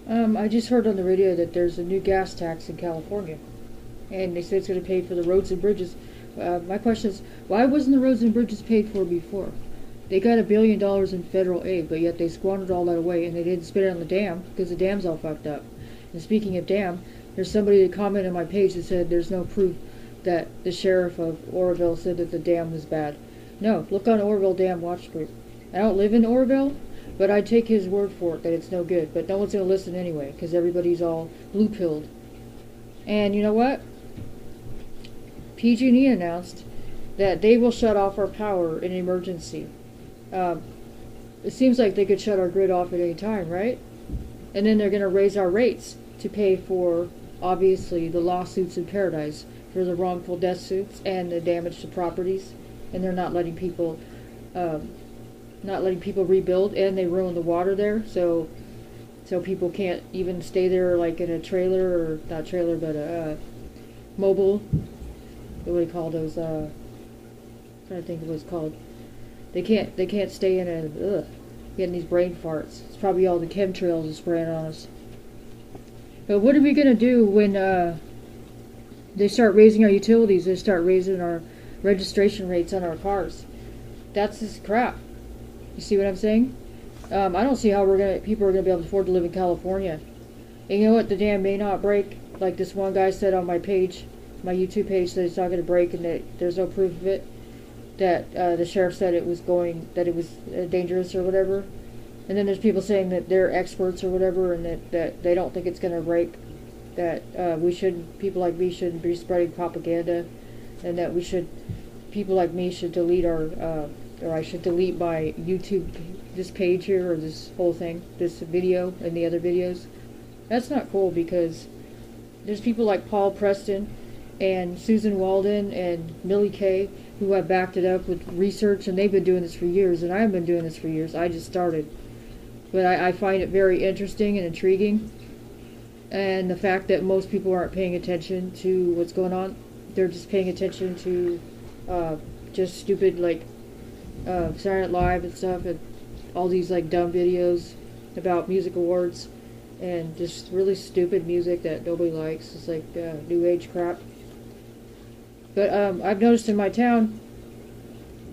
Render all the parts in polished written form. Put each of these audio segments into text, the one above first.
I just heard on the radio that there's a new gas tax in California, and they said it's going to pay for the roads and bridges. My question is, why wasn't the roads and bridges paid for before? They got $1 billion in federal aid, but yet they squandered all that away, and they didn't spend it on the dam because the dam's all fucked up. And speaking of dam, there's somebody that commented on my page that said there's no proof that the sheriff of Oroville said that the dam was bad. No, look on Oroville Dam Watch Group. I don't live in Oroville, but I take his word for it that it's no good. But no one's going to listen anyway because everybody's all blue-pilled. And you know what? PG&E announced that they will shut off our power in an emergency. It seems like they could shut our grid off at any time, right? And then they're going to raise our rates to pay for, obviously, the lawsuits in Paradise for the wrongful death suits and the damage to properties. And they're not letting people rebuild, and they ruin the water there, so people can't even stay there like in a trailer, or not trailer, but a mobile. What do they call those? I'm trying to think of what it's called. They can't stay in a getting these brain farts. It's probably all the chemtrails is spraying on us. But what are we gonna do when they start raising our utilities? They start raising our registration rates on our cars. That's just crap. You see what I'm saying? I don't see how people are gonna be able to afford to live in California. And you know what? The dam may not break, like this one guy said on my page, my YouTube page, that it's not gonna break, and that there's no proof of it. That the sheriff said it was dangerous or whatever. And then there's people saying that they're experts or whatever, and that they don't think it's gonna break. That people like me shouldn't be spreading propaganda, and that people like me should delete or I should delete my YouTube, this page here, or this whole thing, this video and the other videos. That's not cool, because there's people like Paul Preston and Susan Walden and Millie Kay who have backed it up with research, and they've been doing this for years, and I've been doing this for years. I just started. But I find it very interesting and intriguing, and the fact that most people aren't paying attention to what's going on. They're just paying attention to just stupid, like, Saturday Night Live and stuff, and all these like dumb videos about music awards, and just really stupid music that nobody likes. It's like new age crap. But I've noticed in my town,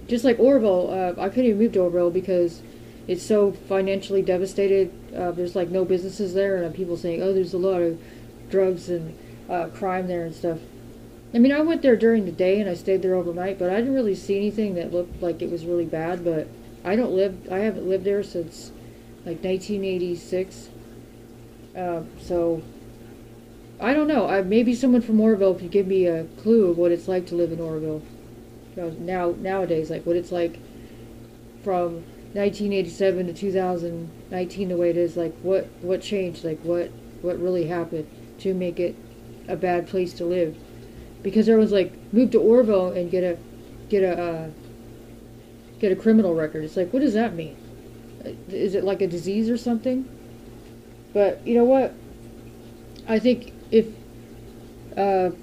just like Oroville, I couldn't even move to Oroville because it's so financially devastated. There's like no businesses there, and people saying, oh, there's a lot of drugs and crime there and stuff. I mean, I went there during the day and I stayed there overnight, but I didn't really see anything that looked like it was really bad. But I haven't lived there since like 1986. So I don't know. Maybe someone from Oroville could give me a clue of what it's like to live in Oroville. Nowadays, like what it's like from 1987 to 2019, the way it is. Like what changed? Like what really happened to make it a bad place to live? Because everyone's like, move to Oroville and get a criminal record. It's like, what does that mean? Is it like a disease or something? But you know what? I think if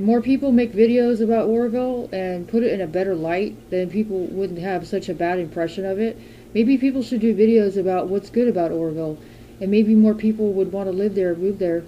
more people make videos about Oroville and put it in a better light, then people wouldn't have such a bad impression of it. Maybe people should do videos about what's good about Oroville, and maybe more people would want to live there, move there,